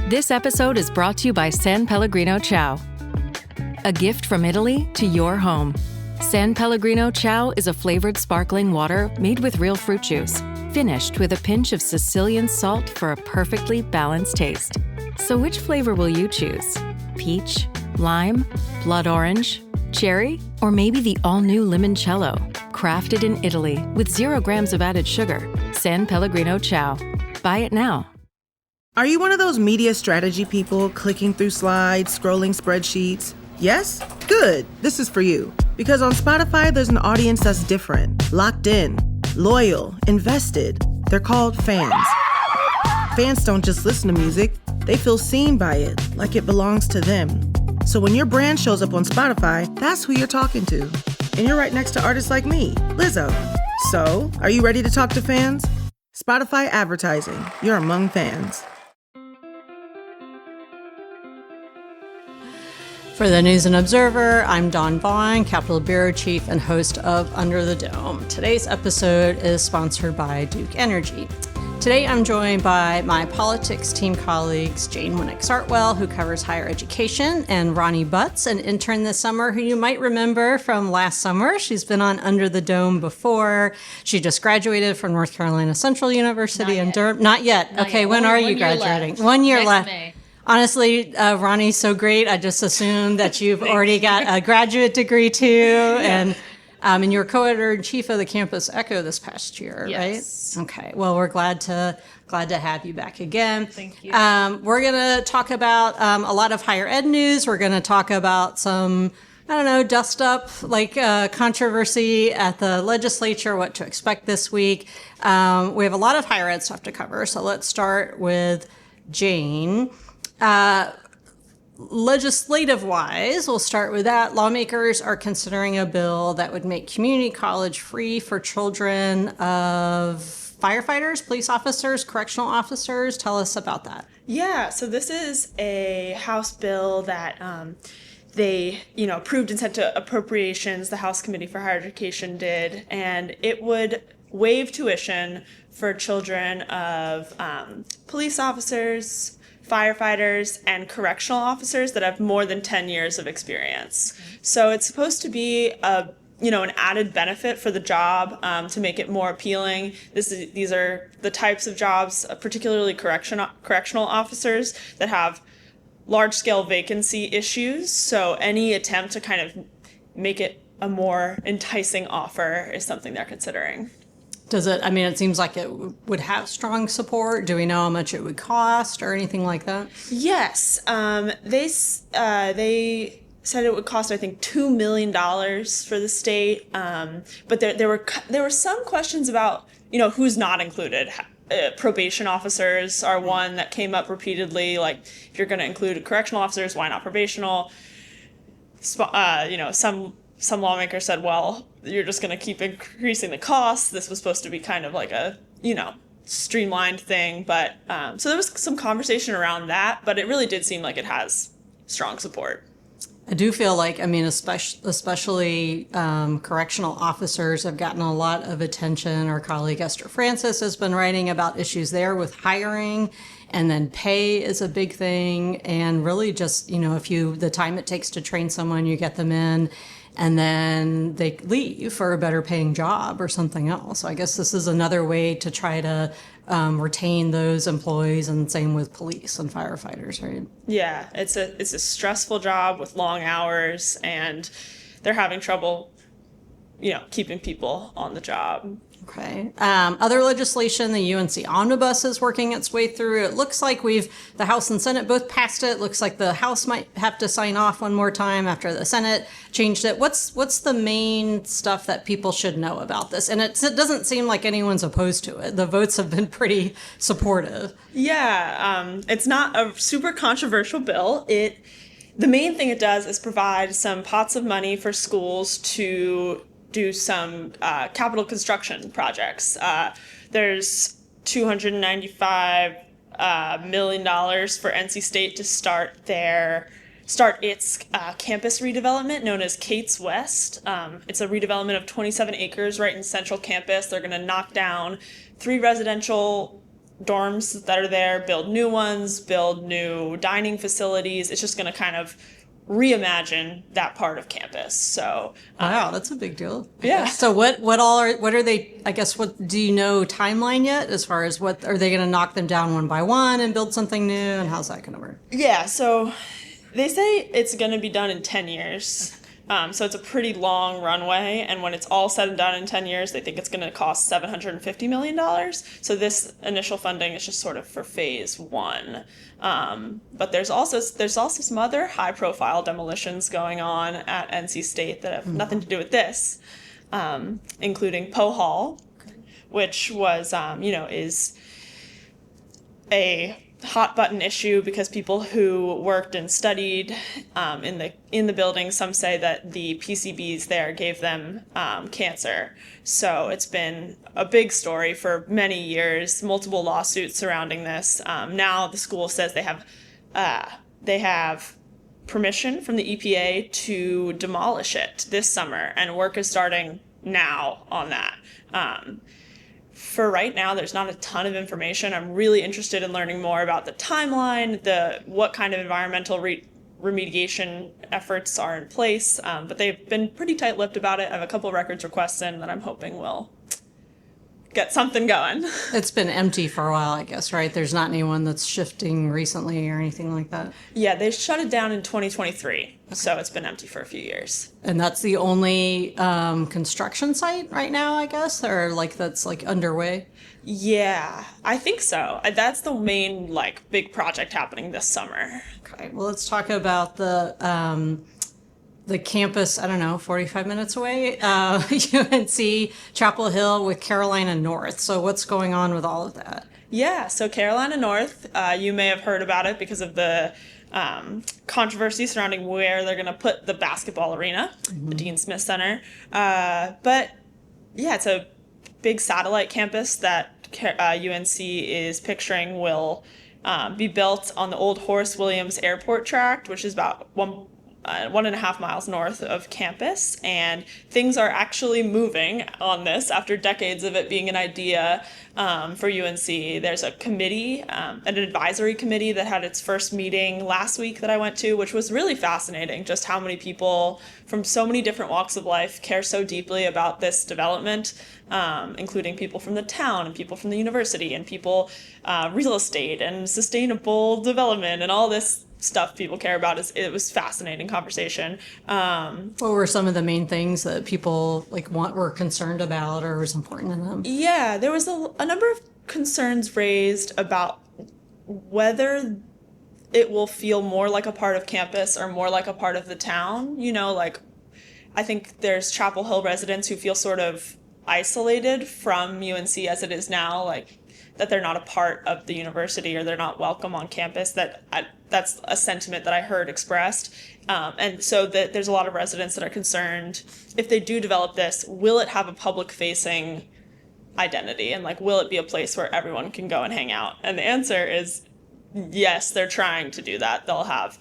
This episode is brought to you by San Pellegrino Ciao. A gift from Italy to your home. San Pellegrino Ciao is a flavored sparkling water made with real fruit juice, finished with a pinch of Sicilian salt for a perfectly balanced taste. So which flavor will you choose? Peach, lime, blood orange, cherry, or maybe the all-new limoncello? Crafted in Italy with 0 grams of added sugar. San Pellegrino Ciao. Buy it now. Are you one of those media strategy people clicking through slides, scrolling spreadsheets? Yes? Good. This is for you. Because on Spotify, there's an audience that's different, locked in, loyal, invested. They're called fans. Fans don't just listen to music. They feel seen by it, like it belongs to them. So when your brand shows up on Spotify, that's who you're talking to. And you're right next to artists like me, Lizzo. So, are you ready to talk to fans? Spotify advertising. You're among fans. For the News and Observer, I'm Dawn Vaughan, Capitol Bureau Chief and host of Under the Dome. Today's episode is sponsored by Duke Energy. Today I'm joined by my politics team colleagues, Jane Winik Sartwell, who covers higher education, and Ronni Butts, an intern this summer who you might remember from last summer. She's been on Under the Dome before. She just graduated from North Carolina Central University in Durham. Not yet. Okay, when are you graduating? 1 year left. May. Honestly, Ronnie's so great. I just assumed that you've already got a graduate degree too, and you're co-editor-in-chief of the Campus Echo this past year, yes. Right? Okay. Well, we're glad to have you back again. Thank you. We're going to talk about a lot of higher ed news. We're going to talk about some, dust up, controversy at the legislature, what to expect this week. We have a lot of higher ed stuff to cover, so let's start with Jane. Legislative-wise, we'll start with that. Lawmakers are considering a bill that would make community college free for children of firefighters, police officers, correctional officers. Tell us about that. Yeah, so this is a House bill that they, approved and sent to appropriations. The House Committee for Higher Education did, and it would waive tuition for children of police officers, firefighters, and correctional officers that have more than 10 years of experience. So it's supposed to be an added benefit for the job to make it more appealing. These are the types of jobs, particularly correctional officers, that have large-scale vacancy issues. So any attempt to kind of make it a more enticing offer is something they're considering. Does it, it seems like it would have strong support. Do we know how much it would cost or anything like that? Yes. They said it would cost, I think, $2 million for the state. But there were some questions about, who's not included. Probation officers are one that came up repeatedly. Like, if you're going to include correctional officers, why not probational? Some lawmakers said, well, you're just going to keep increasing the costs. This was supposed to be kind of like a, streamlined thing. But so there was some conversation around that, but it really did seem like it has strong support. I do feel like, especially correctional officers have gotten a lot of attention. Our colleague Esther Francis has been writing about issues there with hiring, and then pay is a big thing. And really just, the time it takes to train someone, you get them in, and then they leave for a better paying job or something else. So I guess this is another way to try to retain those employees, and same with police and firefighters, right? Yeah, it's a stressful job with long hours, and they're having trouble, keeping people on the job. Okay. Other legislation, the UNC Omnibus is working its way through. It looks like the House and Senate both passed it. Looks like the House might have to sign off one more time after the Senate changed it. What's the main stuff that people should know about this? And it doesn't seem like anyone's opposed to it. The votes have been pretty supportive. Yeah, it's not a super controversial bill. The main thing it does is provide some pots of money for schools to do some capital construction projects. There's $295 million for NC State to start its campus redevelopment known as Kate's West. It's a redevelopment of 27 acres right in central campus. They're going to knock down 3 residential dorms that are there, build new ones, build new dining facilities. It's just going to kind of reimagine that part of campus. So wow, that's a big deal. Yeah. So what are they, I guess, what do you know timeline yet as far as what are they going to knock them down one by one and build something new, and how's that going to work? Yeah, so they say it's going to be done in 10 years. So it's a pretty long runway, and when it's all said and done in 10 years, they think it's going to cost $750 million. So this initial funding is just sort of for phase one. But there's also some other high-profile demolitions going on at NC State that have nothing to do with this, including Poe Hall, which was, is a hot button issue because people who worked and studied in the building, some say that the PCBs there gave them cancer. So it's been a big story for many years, multiple lawsuits surrounding this. Now the school says they have permission from the EPA to demolish it this summer, and work is starting now on that. For right now, there's not a ton of information. I'm really interested in learning more about the timeline, what kind of environmental remediation efforts are in place, but they've been pretty tight-lipped about it. I have a couple records requests in that I'm hoping will get something going. It's been empty for a while, I guess, right? There's not anyone that's shifting recently or anything like that? Yeah, they shut it down in 2023, so it's been empty for a few years. And that's the only construction site right now, I guess, or that's like underway? Yeah, I think so. That's the main big project happening this summer. Okay, well, let's talk about the campus, 45 minutes away, UNC Chapel Hill with Carolina North. So what's going on with all of that? Yeah, so Carolina North, you may have heard about it because of the controversy surrounding where they're going to put the basketball arena, the Dean Smith Center. But yeah, it's a big satellite campus that UNC is picturing will be built on the old Horace Williams Airport tract, which is about 1.5 miles north of campus, and things are actually moving on this after decades of it being an idea for UNC. There's a committee, an advisory committee that had its first meeting last week that I went to, which was really fascinating, just how many people from so many different walks of life care so deeply about this development, including people from the town and people from the university and people, real estate and sustainable development and all this stuff people care about. It was fascinating conversation. What were some of the main things that people were concerned about or was important to them? Yeah, there was a number of concerns raised about whether it will feel more like a part of campus or more like a part of the town. I think there's Chapel Hill residents who feel sort of isolated from UNC as it is now, that they're not a part of the university or they're not welcome on campus. That's a sentiment that I heard expressed. And so there's a lot of residents that are concerned, if they do develop this, will it have a public-facing identity? And will it be a place where everyone can go and hang out? And the answer is yes, they're trying to do that. They'll have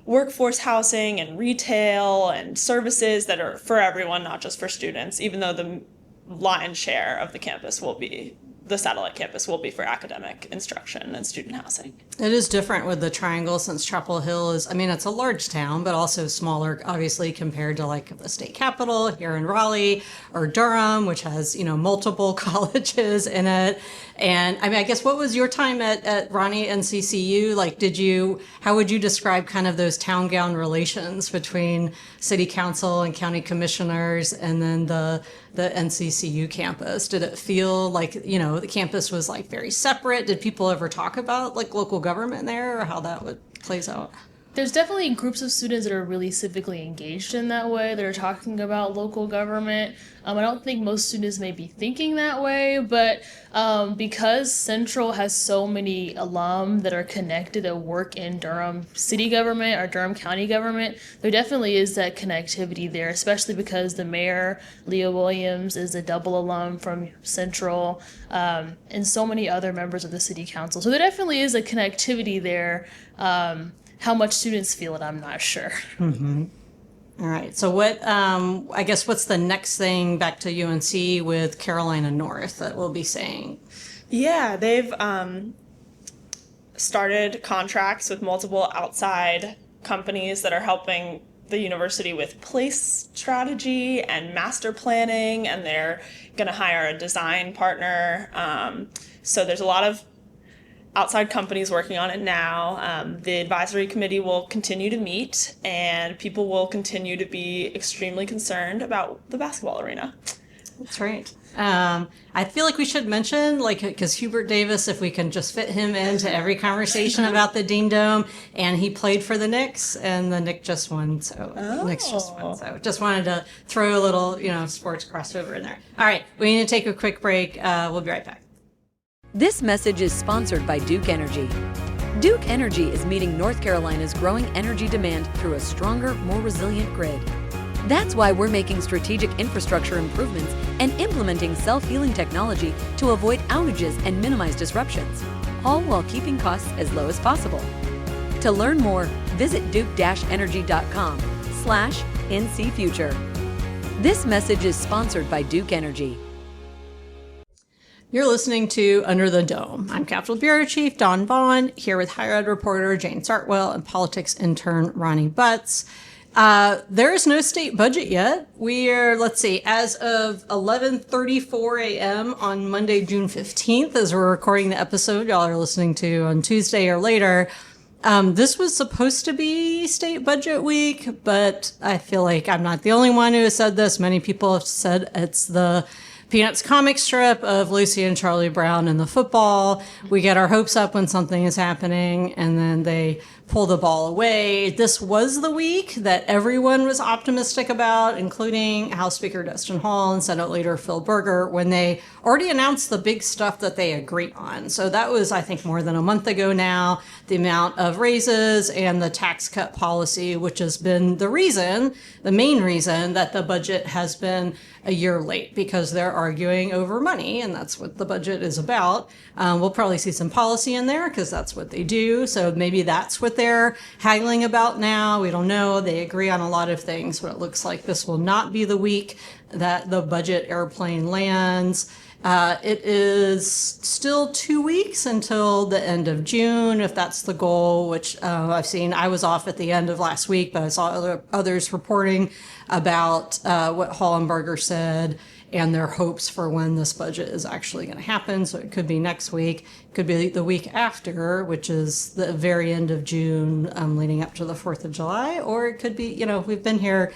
workforce housing and retail and services that are for everyone, not just for students, even though the lion's share of the satellite campus will be for academic instruction and student housing. It is different with the Triangle since Chapel Hill is, it's a large town, but also smaller, obviously, compared to the state capital here in Raleigh or Durham, which has, multiple colleges in it. And I guess what was your time at Ronni and CCU? How would you describe kind of those town gown relations between city council and county commissioners and then the NCCU campus? Did it feel the campus was very separate? Did people ever talk about local government there or how that plays out? There's definitely groups of students that are really civically engaged in that way, that are talking about local government. I don't think most students may be thinking that way, but because Central has so many alum that are connected that work in Durham city government or Durham County government, there definitely is that connectivity there, especially because the mayor, Leah Williams, is a double alum from Central, and so many other members of the city council. So there definitely is a connectivity there. How much students feel it, I'm not sure. Mm-hmm. All right. So what's the next thing back to UNC with Carolina North that we'll be saying? Yeah, they've started contracts with multiple outside companies that are helping the university with place strategy and master planning, and they're going to hire a design partner. So there's a lot of outside companies working on it now. The advisory committee will continue to meet, and people will continue to be extremely concerned about the basketball arena. That's right. I feel like we should mention, because Hubert Davis, if we can just fit him into every conversation about the Dean Dome, and he played for the Knicks, and the Knicks just won, so Knicks just won. So just wanted to throw a little, sports crossover in there. All right, we need to take a quick break. We'll be right back. This message is sponsored by Duke Energy. Duke Energy is meeting North Carolina's growing energy demand through a stronger, more resilient grid. That's why we're making strategic infrastructure improvements and implementing self-healing technology to avoid outages and minimize disruptions, all while keeping costs as low as possible. To learn more, visit duke-energy.com/NCFuture. This message is sponsored by Duke Energy. You're listening to Under the Dome. I'm Capitol Bureau Chief Dawn Vaughan, here with higher ed reporter Jane Sartwell and politics intern Ronni Butts. There is no state budget yet. We're, as of 11:34 a.m. on Monday, June 15th, as we're recording the episode y'all are listening to on Tuesday or later. This was supposed to be state budget week, but I feel like I'm not the only one who has said this. Many people have said it's the Peanuts comic strip of Lucy and Charlie Brown and the football. We get our hopes up when something is happening, and then they pull the ball away. This was the week that everyone was optimistic about, including House Speaker Dustin Hall and Senate Leader Phil Berger, when they already announced the big stuff that they agreed on. So that was, I think, more than a month ago now, the amount of raises and the tax cut policy, which has been the main reason that the budget has been a year late, because they're arguing over money, and that's what the budget is about. We'll probably see some policy in there because that's what they do. So maybe that's what they're haggling about now. We don't know. They agree on a lot of things, but it looks like this will not be the week that the budget airplane lands. It is still 2 weeks until the end of June, if that's the goal, which I've seen. I was off at the end of last week, but I saw others reporting about what Hall and Berger said and their hopes for when this budget is actually going to happen. So it could be next week, could be the week after, which is the very end of June, leading up to the 4th of July, or it could be, we've been here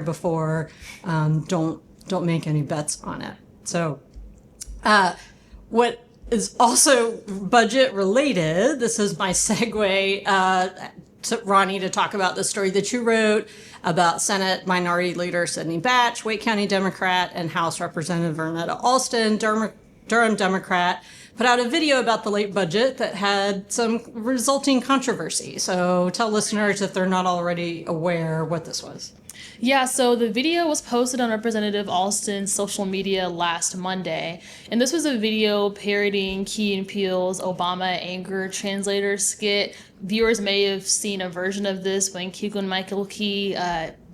before. Don't make any bets on it. So what is also budget related, this is my segue to Ronni to talk about the story that you wrote about Senate Minority Leader Sidney Batch, Wake County Democrat, and House Representative Vernetta Alston, Durham Democrat, put out a video about the late budget that had some resulting controversy. So tell listeners, if they're not already aware, what this was. Yeah, so the video was posted on Representative Alston's social media last Monday, and this was a video parodying Key and Peele's Obama anger translator skit. Viewers may have seen a version of this when Keegan-Michael Key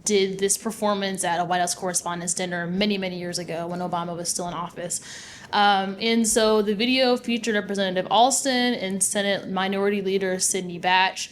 did this performance at a White House Correspondents' Dinner many, many years ago when Obama was still in office. And so the video featured Representative Alston and Senate Minority Leader Sidney Batch.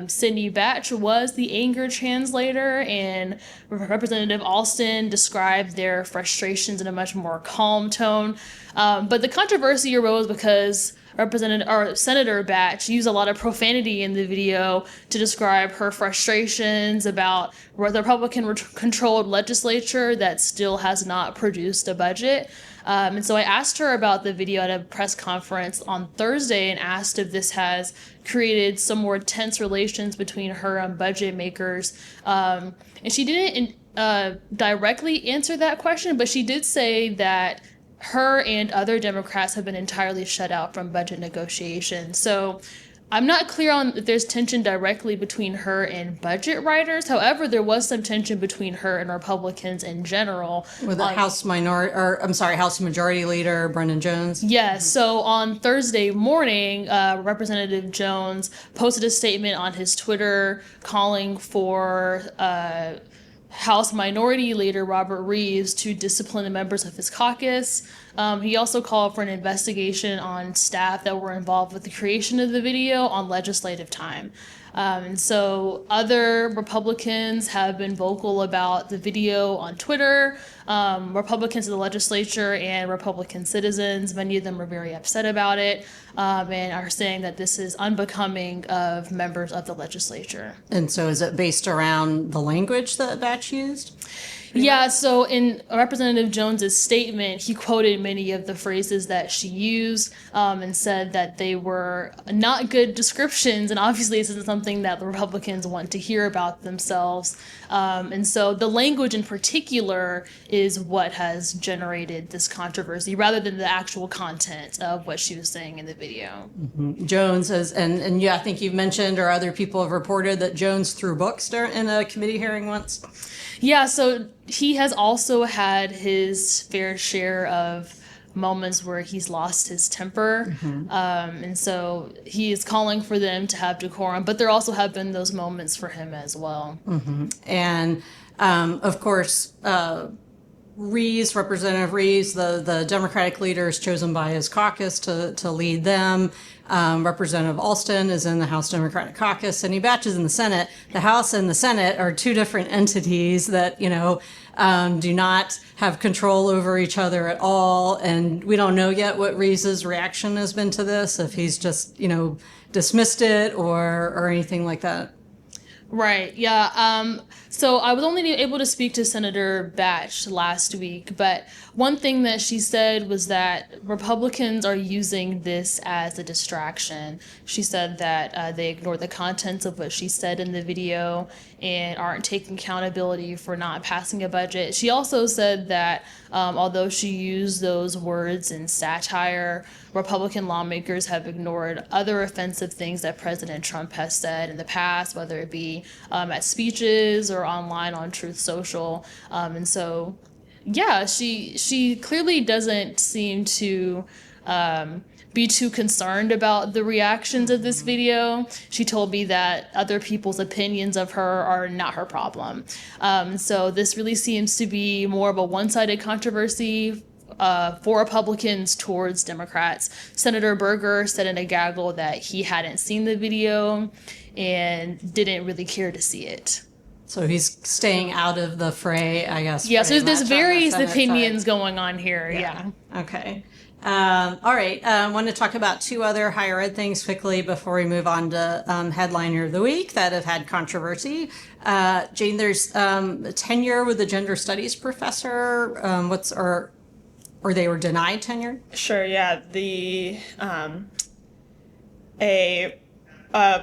Sidney Batch was the anger translator, and Representative Alston described their frustrations in a much more calm tone. But the controversy arose because Senator Batch used a lot of profanity in the video to describe her frustrations about the Republican-controlled legislature that still has not produced a budget. And so I asked her about the video at a press conference on Thursday and asked if this has created some more tense relations between her and budget makers. And she didn't directly answer that question, but she did say that her and other Democrats have been entirely shut out from budget negotiations. So I'm not clear on if there's tension directly between her and budget writers. However, there was some tension between her and Republicans in general. With the House Majority Leader Brendan Jones. Yes. So on Thursday morning, Representative Jones posted a statement on his Twitter calling for House Minority Leader Robert Reeves to discipline the members of his caucus. He also called for an investigation on staff that were involved with the creation of the video on legislative time. And so other Republicans have been vocal about the video on Twitter. Republicans in the legislature and Republican citizens, many of them are very upset about it, and are saying that this is unbecoming of members of the legislature. And so is it based around the language that Batch used? Yeah, so in Representative Jones's statement, he quoted many of the phrases that she used, and said that they were not good descriptions, and obviously this isn't something that the Republicans want to hear about themselves. And so the language in particular is what has generated this controversy, rather than the actual content of what she was saying in the video. Mm-hmm. Jones has, and yeah, I think you've mentioned, or other people have reported, that Jones threw books in a committee hearing once. Yeah, so he has also had his fair share of moments where he's lost his temper. Mm-hmm. And so he is calling for them to have decorum, but there also have been those moments for him as well. Mm-hmm. And of course, Representative Reeves, the Democratic leader, is chosen by his caucus to lead them. Representative Alston is in the House Democratic Caucus, and he Batches in the Senate. The House and the Senate are two different entities that, do not have control over each other at all. And we don't know yet what Reeves' reaction has been to this, if he's just, dismissed it or anything like that. Right, yeah. So I was only able to speak to Senator Batch last week, but one thing that she said was that Republicans are using this as a distraction. She said that they ignore the contents of what she said in the video and aren't taking accountability for not passing a budget. She also said that although she used those words in satire, Republican lawmakers have ignored other offensive things that President Trump has said in the past, whether it be at speeches or online on Truth Social. And so, yeah, she clearly doesn't seem to be too concerned about the reactions of this video. She told me that other people's opinions of her are not her problem. So this really seems to be more of a one-sided controversy for Republicans towards Democrats. Senator Berger said in a gaggle that he hadn't seen the video and didn't really care to see it. So he's staying out of the fray, I guess. Yeah, so there's various opinions going on here, yeah. Okay. All right. I want to talk about two other higher ed things quickly before we move on to Headliner of the Week that have had controversy. Jane, there's tenure with the gender studies professor. Or they were denied tenure? Sure, yeah. A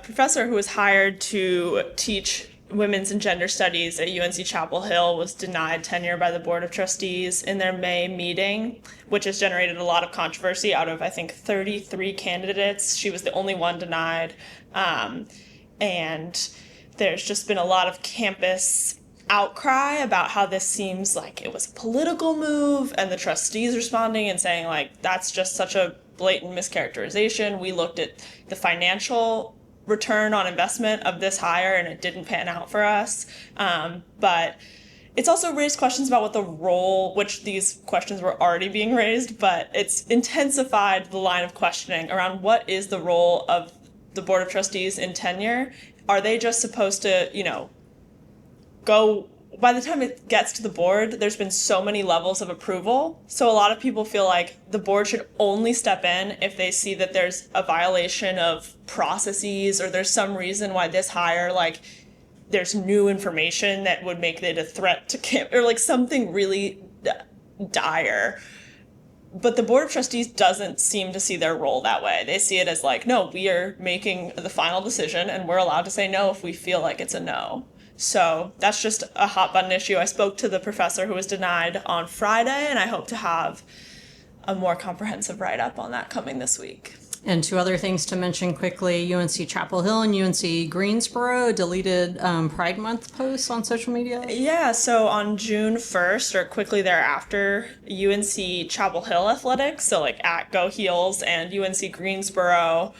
professor who was hired to teach women's and gender studies at UNC Chapel Hill was denied tenure by the Board of Trustees in their May meeting, which has generated a lot of controversy. Out of, I think, 33 candidates, she was the only one denied. And there's just been a lot of campus outcry about how this seems like it was a political move, and the trustees responding and saying, like, that's just such a blatant mischaracterization. We looked at the financial return on investment of this hire and it didn't pan out for us. But it's also raised questions about what the role, which these questions were already being raised, but it's intensified the line of questioning around what is the role of the Board of Trustees in tenure. Are they just supposed to, go, by the time it gets to the board, there's been so many levels of approval. So a lot of people feel like the board should only step in if they see that there's a violation of processes or there's some reason why this hire, like, there's new information that would make it a threat to camp or like something really dire. But the Board of Trustees doesn't seem to see their role that way. They see it as like, no, we are making the final decision and we're allowed to say no if we feel like it's a no. So that's just a hot button issue. I spoke to the professor who was denied on Friday, and I hope to have a more comprehensive write-up on that coming this week. And two other things to mention quickly. UNC Chapel Hill and UNC Greensboro deleted Pride Month posts on social media. Yeah, so on June 1st, or quickly thereafter, UNC Chapel Hill Athletics, so like at Go Heels, and UNC Greensboro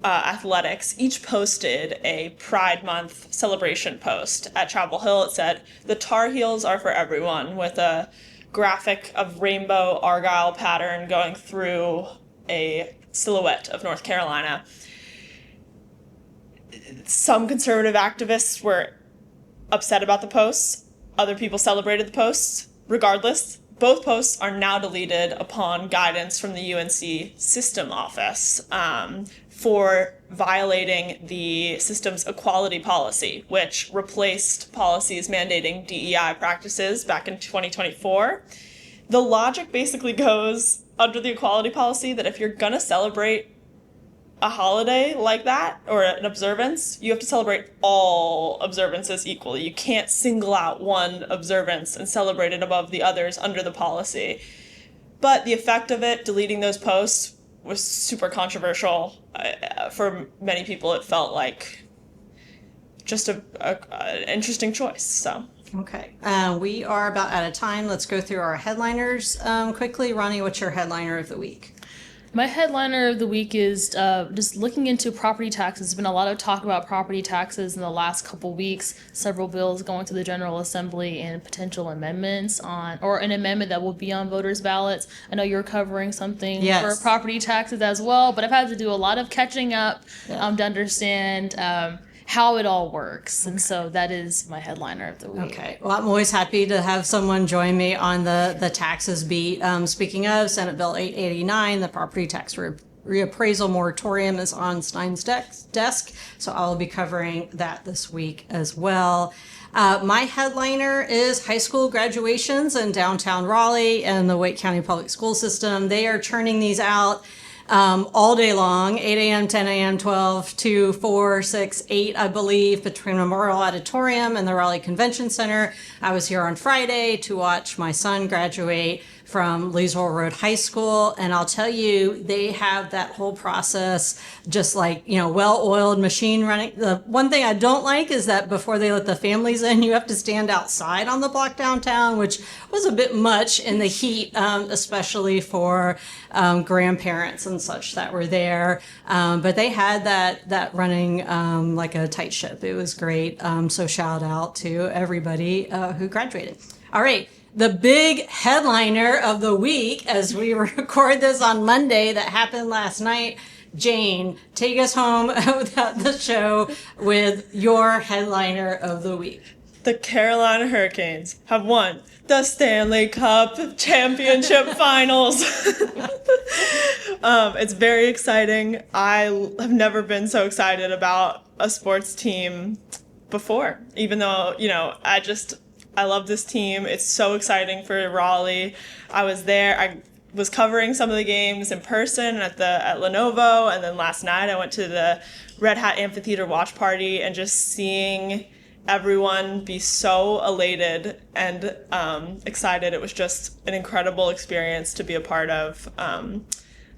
Athletics each posted a Pride Month celebration post. At Chapel Hill, it said, "The Tar Heels are for everyone," with a graphic of rainbow argyle pattern going through a silhouette of North Carolina. Some conservative activists were upset about the posts. Other people celebrated the posts. Regardless, both posts are now deleted upon guidance from the UNC System office for violating the system's equality policy, which replaced policies mandating DEI practices back in 2024. The logic basically goes under the equality policy that if you're going to celebrate a holiday like that or an observance, you have to celebrate all observances equally. You can't single out one observance and celebrate it above the others under the policy. But the effect of it, deleting those posts, was super controversial. For many people, it felt like just an interesting choice. So. Okay. We are about out of time. Let's go through our headliners quickly. Ronni, what's your headliner of the week? My headliner of the week is just looking into property taxes. There's been a lot of talk about property taxes in the last couple weeks. Several bills going to the General Assembly and potential amendments or an amendment that will be on voters' ballots. I know you're covering something for property taxes as well, but I've had to do a lot of catching up to understand how it all works. And so that is my headliner of the week. Okay. Well, I'm always happy to have someone join me on the taxes beat. Speaking of Senate Bill 889, the property tax reappraisal moratorium is on Stein's desk. So I'll be covering that this week as well. My headliner is high school graduations in downtown Raleigh and the Wake County Public School System. They are churning these out all day long, 8 a.m., 10 a.m., 12, 2, 4, 6, 8, I believe, between Memorial Auditorium and the Raleigh Convention Center. I was here on Friday to watch my son graduate from Leesville Road High School, and I'll tell you, they have that whole process just like, well-oiled machine running. The one thing I don't like is that before they let the families in, you have to stand outside on the block downtown, which was a bit much in the heat, especially for grandparents and such that were there. But they had that running like a tight ship. It was great. So shout out to everybody who graduated. All right. The big headliner of the week, as we record this on Monday, that happened last night. Jane, take us home without the show with your headliner of the week. The Carolina Hurricanes have won the Stanley Cup Championship Finals. It's very exciting. I have never been so excited about a sports team before, even though, I love this team. It's so exciting for Raleigh. I was there. I was covering some of the games in person at Lenovo, and then last night I went to the Red Hat Amphitheater watch party, and just seeing everyone be so elated and excited. It was just an incredible experience to be a part of.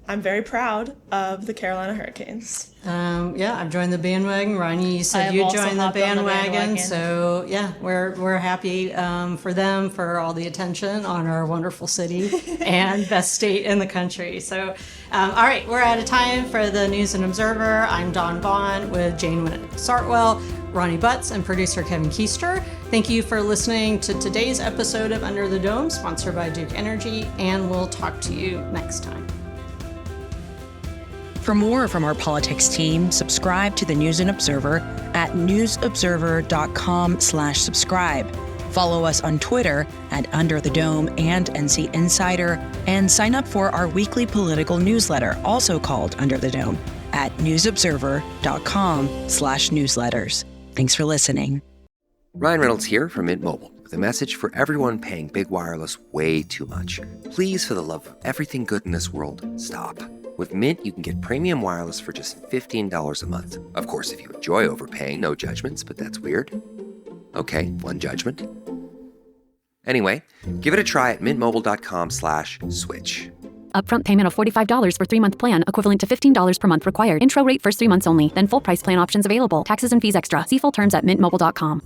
I'm very proud of the Carolina Hurricanes. I've joined the bandwagon. Ronni, you said you joined the bandwagon. So we're happy for them, for all the attention on our wonderful city and best state in the country. So, all right, we're out of time for the News and Observer. I'm Dawn Vaughan with Jane Winik Sartwell, Ronni Butts, and producer Kevin Keister. Thank you for listening to today's episode of Under the Dome, sponsored by Duke Energy, and we'll talk to you next time. For more from our politics team, subscribe to the News and Observer at newsobserver.com/subscribe. Follow us on Twitter at Under the Dome and NC Insider, and sign up for our weekly political newsletter, also called Under the Dome, at newsobserver.com/newsletters. Thanks for listening. Ryan Reynolds here from Mint Mobile with a message for everyone paying big wireless way too much. Please, for the love of everything good in this world, stop. With Mint, you can get premium wireless for just $15 a month. Of course, if you enjoy overpaying, no judgments, but that's weird. Okay, one judgment. Anyway, give it a try at mintmobile.com/switch. Upfront payment of $45 for 3-month plan, equivalent to $15 per month required. Intro rate first 3 months only, then full price plan options available. Taxes and fees extra. See full terms at mintmobile.com.